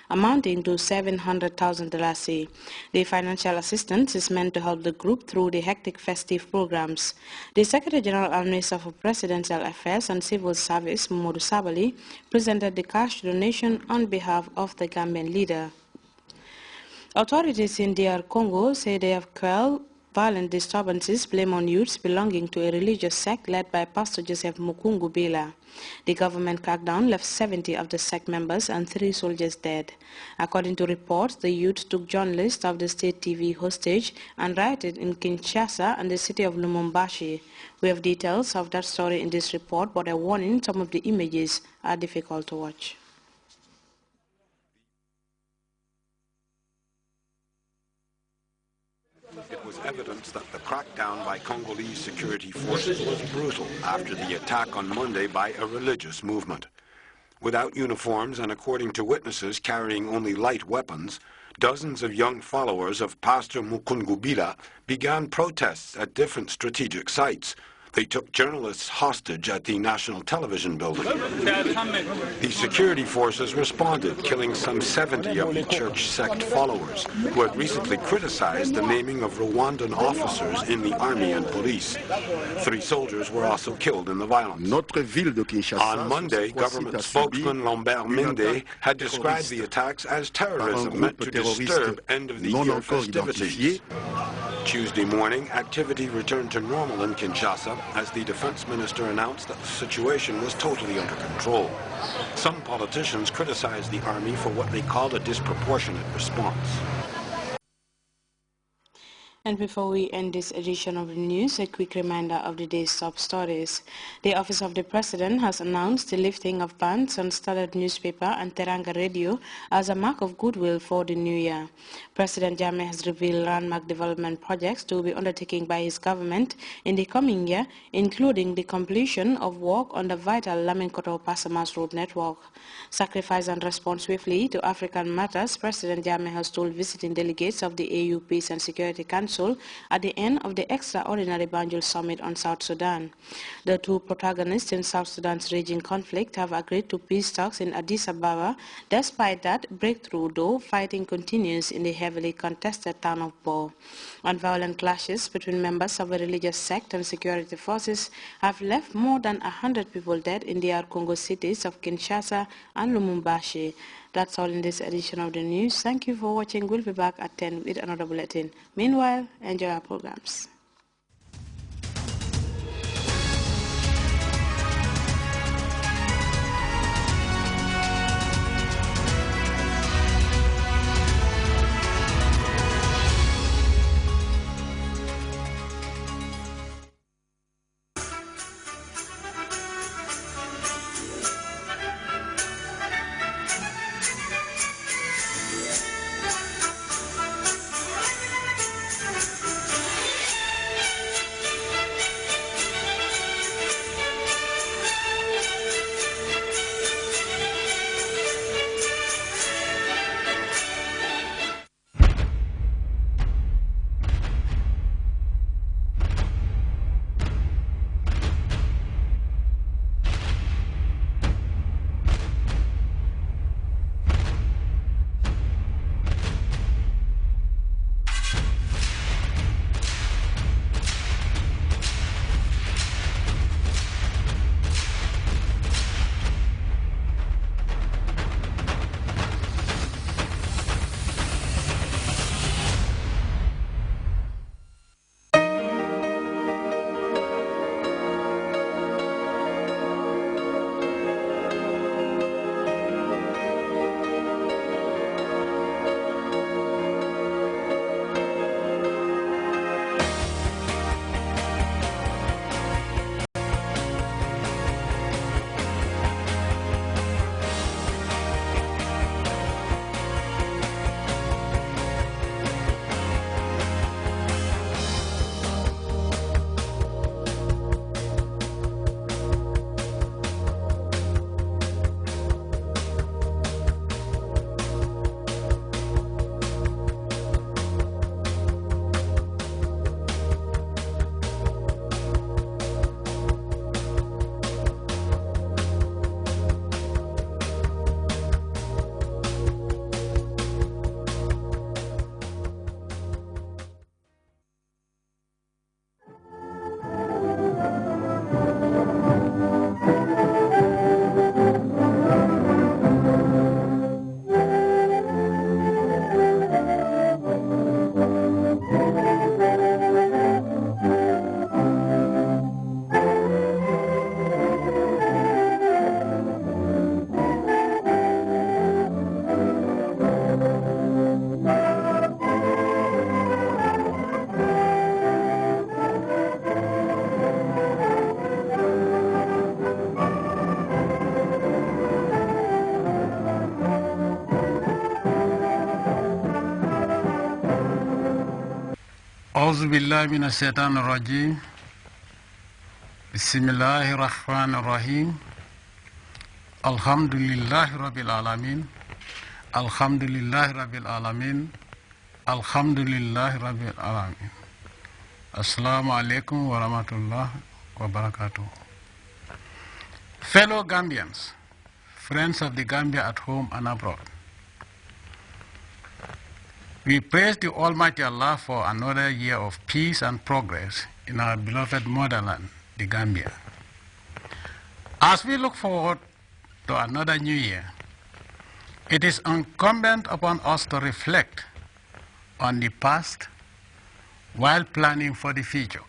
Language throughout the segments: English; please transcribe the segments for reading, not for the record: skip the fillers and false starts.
amounting to $700,000. The financial assistance is meant to help the group through the hectic festive programs. The Secretary General and Minister for Presidential Affairs and Civil Service, Momodu Sabali, presented the cash donation on behalf of the Gambian leader. Authorities in DR Congo say they have quelled violent disturbances blamed on youths belonging to a religious sect led by Pastor Joseph Mukungu Bila. The government crackdown left 70 of the sect members and 3 soldiers dead. According to reports, the youth took journalists of the state TV hostage and rioted in Kinshasa and the city of Lumumbashi. We have details of that story in this report, but a warning, some of the images are difficult to watch. It was evidence that the crackdown by Congolese security forces was brutal after the attack on Monday by a religious movement. Without uniforms and according to witnesses carrying only light weapons, dozens of young followers of Pastor Mukungu Bila began protests at different strategic sites. They took journalists hostage at the National Television building. The security forces responded, killing some 70 of the church sect followers, who had recently criticized the naming of Rwandan officers in the army and police. 3 soldiers were also killed in the violence. On Monday, government spokesman Lambert Mende had described the attacks as terrorism meant to disturb end-of-the-year festivities. Tuesday morning, activity returned to normal in Kinshasa as the defense minister announced that the situation was totally under control. Some politicians criticized the army for what they called a disproportionate response. And before we end this edition of the news, a quick reminder of the day's top stories. The Office of the President has announced the lifting of bans on Standard newspaper and Teranga radio as a mark of goodwill for the new year. President Jammeh has revealed landmark development projects to be undertaken by his government in the coming year, including the completion of work on the vital Laminkoto-Pasamas road network. Sacrifice and respond swiftly to African matters, President Jammeh has told visiting delegates of the AU Peace and Security Council at the end of the extraordinary Banjul Summit on South Sudan. The 2 protagonists in South Sudan's raging conflict have agreed to peace talks in Addis Ababa. Despite that breakthrough, though, fighting continues in the heavily contested town of Bo. And violent clashes between members of a religious sect and security forces have left more than 100 people dead in the Congo cities of Kinshasa and Lumumbashi. That's all in this edition of the news. Thank you for watching. We'll be back at 10 with another bulletin. Meanwhile, enjoy our programs. أعوذ بالله من الشيطان الرجيم بسم الله الرحمن الرحيم الحمد لله رب العالمين الحمد لله رب العالمين الحمد لله رب العالمين Assalamu alaikum wa rahmatullah wa barakatuh. Fellow Gambians, friends of the Gambia at home and abroad, we praise the Almighty Allah for another year of peace and progress in our beloved motherland, the Gambia. As we look forward to another new year, it is incumbent upon us to reflect on the past while planning for the future.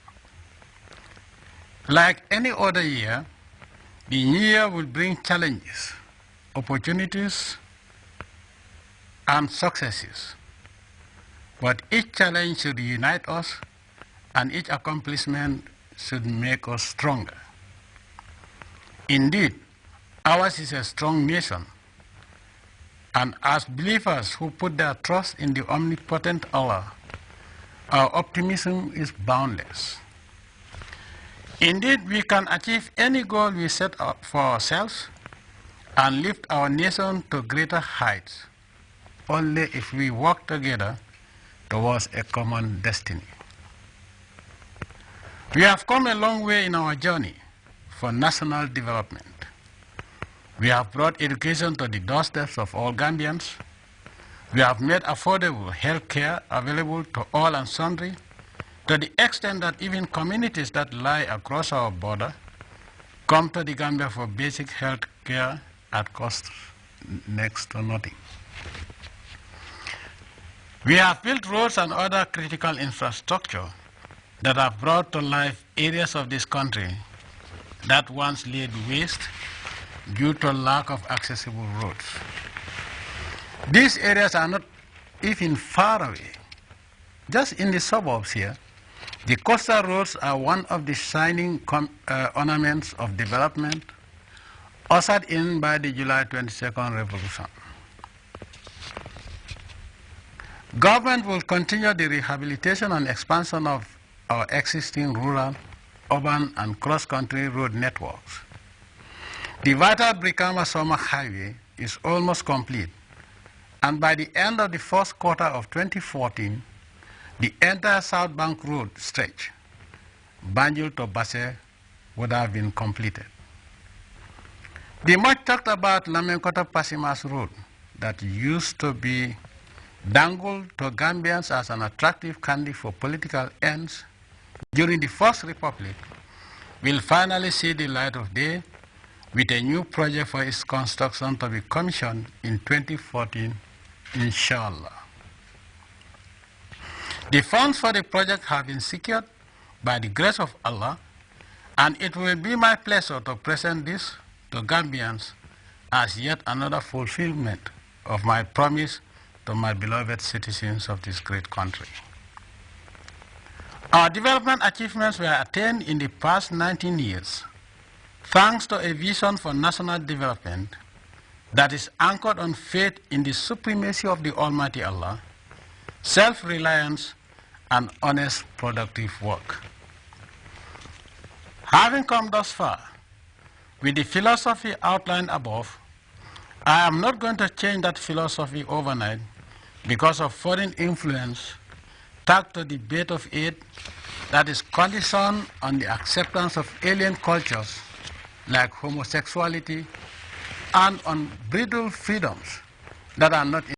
Like any other year, the new year will bring challenges, opportunities, and successes. But each challenge should unite us, and each accomplishment should make us stronger. Indeed, ours is a strong nation, and as believers who put their trust in the omnipotent Allah, our optimism is boundless. Indeed, we can achieve any goal we set up for ourselves and lift our nation to greater heights only if we work together towards a common destiny. We have come a long way in our journey for national development. We have brought education to the doorsteps of all Gambians. We have made affordable health care available to all and sundry, to the extent that even communities that lie across our border come to the Gambia for basic health care at cost next to nothing. We have built roads and other critical infrastructure that have brought to life areas of this country that once laid waste due to lack of accessible roads. These areas are not even far away. Just in the suburbs here, the coastal roads are one of the shining ornaments of development ushered in by the July 22nd revolution. Government will continue the rehabilitation and expansion of our existing rural, urban, and cross-country road networks. The vital Brikama-Soma Highway is almost complete, and by the end of the first quarter of 2014, the entire South Bank Road stretch, Banjul to Basse, would have been completed. The much talked about Lamenkota Pasimas Road that used to be dangled to Gambians as an attractive candy for political ends during the First Republic will finally see the light of day with a new project for its construction to be commissioned in 2014, inshallah. The funds for the project have been secured by the grace of Allah, and it will be my pleasure to present this to Gambians as yet another fulfillment of my promise to my beloved citizens of this great country. Our development achievements were attained in the past 19 years, thanks to a vision for national development that is anchored on faith in the supremacy of the Almighty Allah, self-reliance, and honest, productive work. Having come thus far, with the philosophy outlined above, I am not going to change that philosophy overnight because of foreign influence tagged to the bait of aid that is conditioned on the acceptance of alien cultures like homosexuality and unbridled freedoms that are not